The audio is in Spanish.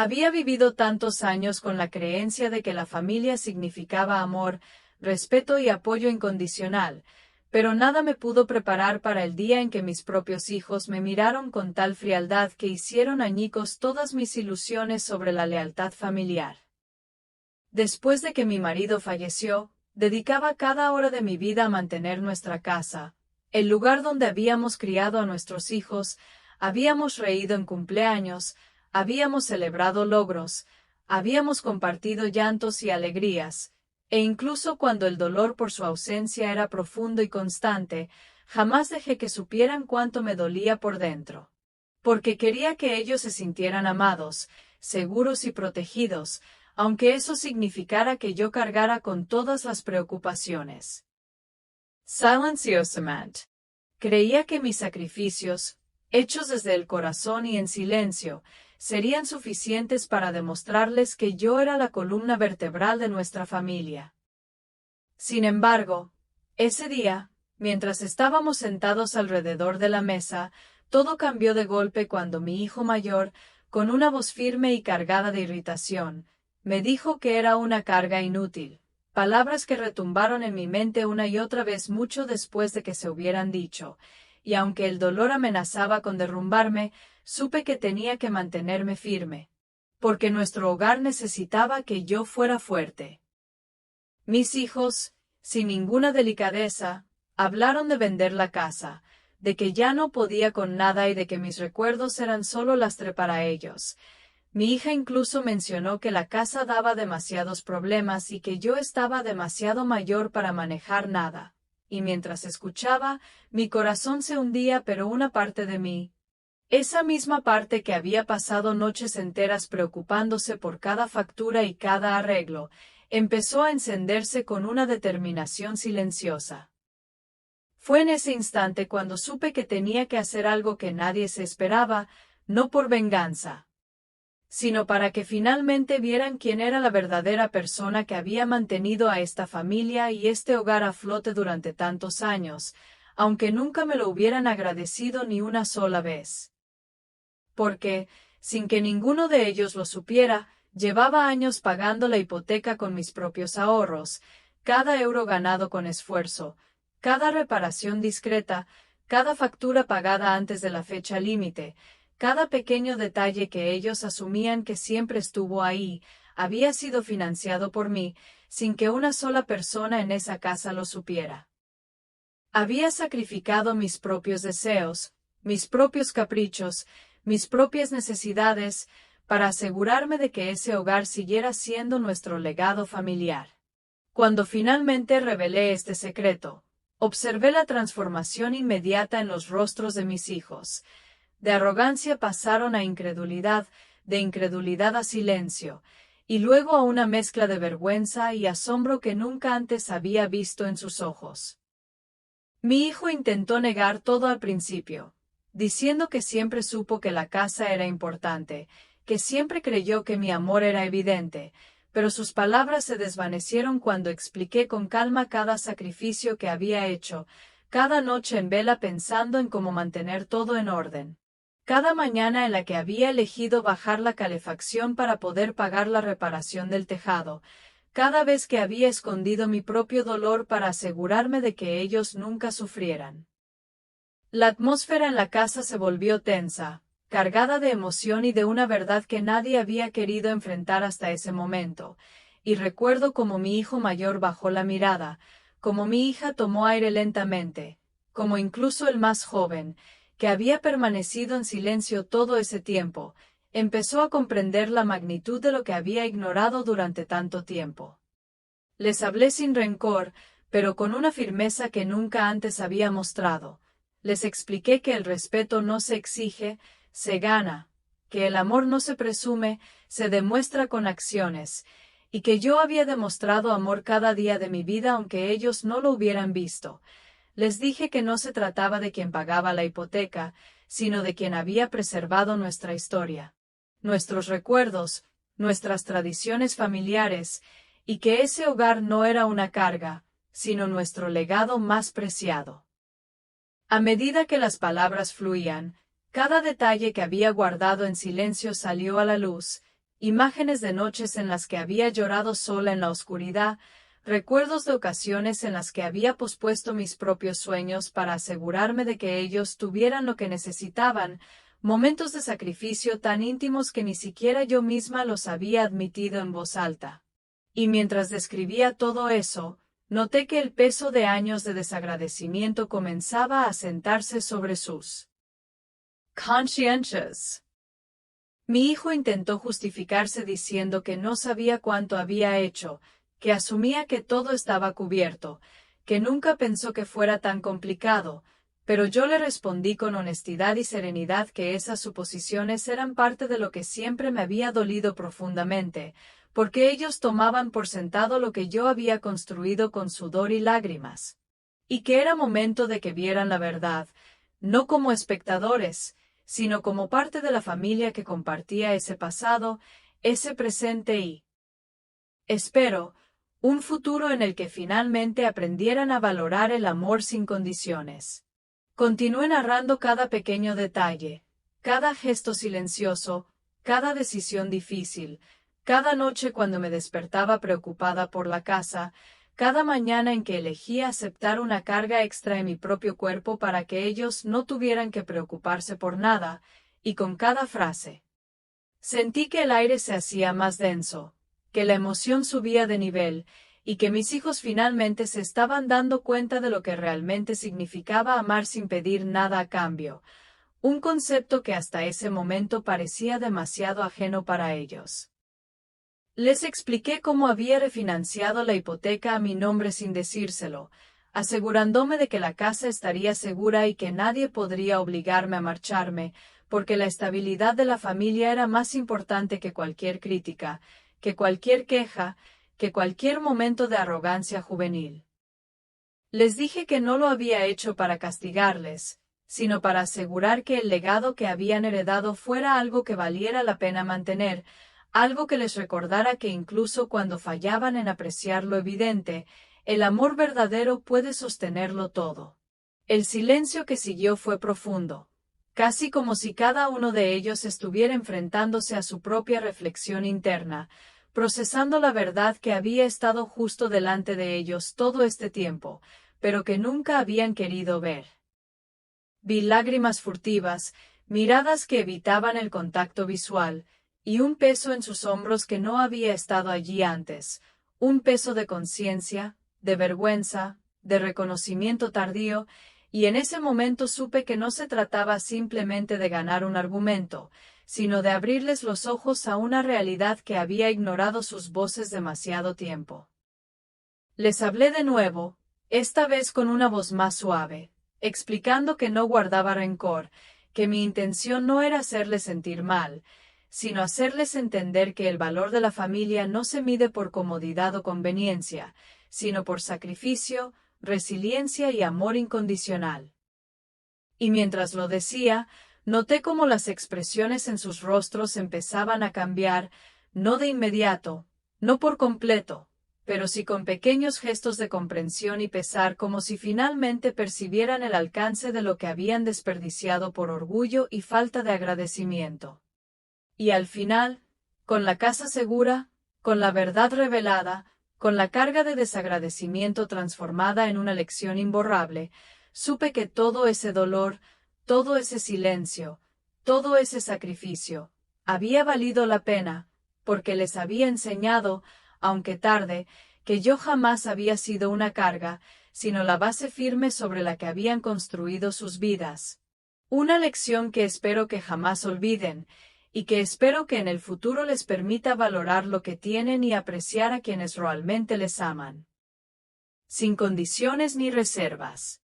Había vivido tantos años con la creencia de que la familia significaba amor, respeto y apoyo incondicional, pero nada me pudo preparar para el día en que mis propios hijos me miraron con tal frialdad que hicieron añicos todas mis ilusiones sobre la lealtad familiar. Después de que mi marido falleció, dedicaba cada hora de mi vida a mantener nuestra casa, el lugar donde habíamos criado a nuestros hijos, habíamos reído en cumpleaños, habíamos celebrado logros, habíamos compartido llantos y alegrías, e incluso cuando el dolor por su ausencia era profundo y constante, jamás dejé que supieran cuánto me dolía por dentro. Porque quería que ellos se sintieran amados, seguros y protegidos, aunque eso significara que yo cargara con todas las preocupaciones. Silenciosamente. Creía que mis sacrificios, hechos desde el corazón y en silencio, serían suficientes para demostrarles que yo era la columna vertebral de nuestra familia. Sin embargo, ese día, mientras estábamos sentados alrededor de la mesa, todo cambió de golpe cuando mi hijo mayor, con una voz firme y cargada de irritación, me dijo que era una carga inútil, palabras que retumbaron en mi mente una y otra vez mucho después de que se hubieran dicho, y aunque el dolor amenazaba con derrumbarme, supe que tenía que mantenerme firme, porque nuestro hogar necesitaba que yo fuera fuerte. Mis hijos, sin ninguna delicadeza, hablaron de vender la casa, de que ya no podía con nada y de que mis recuerdos eran solo lastre para ellos. Mi hija incluso mencionó que la casa daba demasiados problemas y que yo estaba demasiado mayor para manejar nada. Y mientras escuchaba, mi corazón se hundía, pero una parte de mí, esa misma parte que había pasado noches enteras preocupándose por cada factura y cada arreglo, empezó a encenderse con una determinación silenciosa. Fue en ese instante cuando supe que tenía que hacer algo que nadie se esperaba, no por venganza, sino para que finalmente vieran quién era la verdadera persona que había mantenido a esta familia y este hogar a flote durante tantos años, aunque nunca me lo hubieran agradecido ni una sola vez. Porque, sin que ninguno de ellos lo supiera, llevaba años pagando la hipoteca con mis propios ahorros, cada euro ganado con esfuerzo, cada reparación discreta, cada factura pagada antes de la fecha límite, cada pequeño detalle que ellos asumían que siempre estuvo ahí, había sido financiado por mí, sin que una sola persona en esa casa lo supiera. Había sacrificado mis propios deseos, mis propios caprichos, mis propias necesidades, para asegurarme de que ese hogar siguiera siendo nuestro legado familiar. Cuando finalmente revelé este secreto, observé la transformación inmediata en los rostros de mis hijos. De arrogancia pasaron a incredulidad, de incredulidad a silencio, y luego a una mezcla de vergüenza y asombro que nunca antes había visto en sus ojos. Mi hijo intentó negar todo al principio, diciendo que siempre supo que la casa era importante, que siempre creyó que mi amor era evidente, pero sus palabras se desvanecieron cuando expliqué con calma cada sacrificio que había hecho, cada noche en vela pensando en cómo mantener todo en orden, cada mañana en la que había elegido bajar la calefacción para poder pagar la reparación del tejado, cada vez que había escondido mi propio dolor para asegurarme de que ellos nunca sufrieran. La atmósfera en la casa se volvió tensa, cargada de emoción y de una verdad que nadie había querido enfrentar hasta ese momento, y recuerdo cómo mi hijo mayor bajó la mirada, cómo mi hija tomó aire lentamente, como incluso el más joven, que había permanecido en silencio todo ese tiempo, empezó a comprender la magnitud de lo que había ignorado durante tanto tiempo. Les hablé sin rencor, pero con una firmeza que nunca antes había mostrado. Les expliqué que el respeto no se exige, se gana, que el amor no se presume, se demuestra con acciones, y que yo había demostrado amor cada día de mi vida aunque ellos no lo hubieran visto. Les dije que no se trataba de quien pagaba la hipoteca, sino de quien había preservado nuestra historia, nuestros recuerdos, nuestras tradiciones familiares, y que ese hogar no era una carga, sino nuestro legado más preciado. A medida que las palabras fluían, cada detalle que había guardado en silencio salió a la luz, imágenes de noches en las que había llorado sola en la oscuridad, recuerdos de ocasiones en las que había pospuesto mis propios sueños para asegurarme de que ellos tuvieran lo que necesitaban, momentos de sacrificio tan íntimos que ni siquiera yo misma los había admitido en voz alta. Y mientras describía todo eso, noté que el peso de años de desagradecimiento comenzaba a sentarse sobre sus conscientias. Mi hijo intentó justificarse diciendo que no sabía cuánto había hecho, que asumía que todo estaba cubierto, que nunca pensó que fuera tan complicado, pero yo le respondí con honestidad y serenidad que esas suposiciones eran parte de lo que siempre me había dolido profundamente, porque ellos tomaban por sentado lo que yo había construido con sudor y lágrimas. Y que era momento de que vieran la verdad, no como espectadores, sino como parte de la familia que compartía ese pasado, ese presente y, espero, un futuro en el que finalmente aprendieran a valorar el amor sin condiciones. Continué narrando cada pequeño detalle, cada gesto silencioso, cada decisión difícil, cada noche cuando me despertaba preocupada por la casa, cada mañana en que elegía aceptar una carga extra en mi propio cuerpo para que ellos no tuvieran que preocuparse por nada, y con cada frase. Sentí que el aire se hacía más denso, que la emoción subía de nivel, y que mis hijos finalmente se estaban dando cuenta de lo que realmente significaba amar sin pedir nada a cambio, un concepto que hasta ese momento parecía demasiado ajeno para ellos. Les expliqué cómo había refinanciado la hipoteca a mi nombre sin decírselo, asegurándome de que la casa estaría segura y que nadie podría obligarme a marcharme, porque la estabilidad de la familia era más importante que cualquier crítica, que cualquier queja, que cualquier momento de arrogancia juvenil. Les dije que no lo había hecho para castigarles, sino para asegurar que el legado que habían heredado fuera algo que valiera la pena mantener, algo que les recordara que incluso cuando fallaban en apreciar lo evidente, el amor verdadero puede sostenerlo todo. El silencio que siguió fue profundo, casi como si cada uno de ellos estuviera enfrentándose a su propia reflexión interna, procesando la verdad que había estado justo delante de ellos todo este tiempo, pero que nunca habían querido ver. Vi lágrimas furtivas, miradas que evitaban el contacto visual, y un peso en sus hombros que no había estado allí antes, un peso de conciencia, de vergüenza, de reconocimiento tardío, y en ese momento supe que no se trataba simplemente de ganar un argumento, sino de abrirles los ojos a una realidad que había ignorado sus voces demasiado tiempo. Les hablé de nuevo, esta vez con una voz más suave, explicando que no guardaba rencor, que mi intención no era hacerles sentir mal, sino hacerles entender que el valor de la familia no se mide por comodidad o conveniencia, sino por sacrificio, resiliencia y amor incondicional. Y mientras lo decía, noté cómo las expresiones en sus rostros empezaban a cambiar, no de inmediato, no por completo, pero sí con pequeños gestos de comprensión y pesar, como si finalmente percibieran el alcance de lo que habían desperdiciado por orgullo y falta de agradecimiento. Y al final, con la casa segura, con la verdad revelada, con la carga de desagradecimiento transformada en una lección imborrable, supe que todo ese dolor, todo ese silencio, todo ese sacrificio, había valido la pena, porque les había enseñado, aunque tarde, que yo jamás había sido una carga, sino la base firme sobre la que habían construido sus vidas. Una lección que espero que jamás olviden, y que espero que en el futuro les permita valorar lo que tienen y apreciar a quienes realmente les aman. Sin condiciones ni reservas.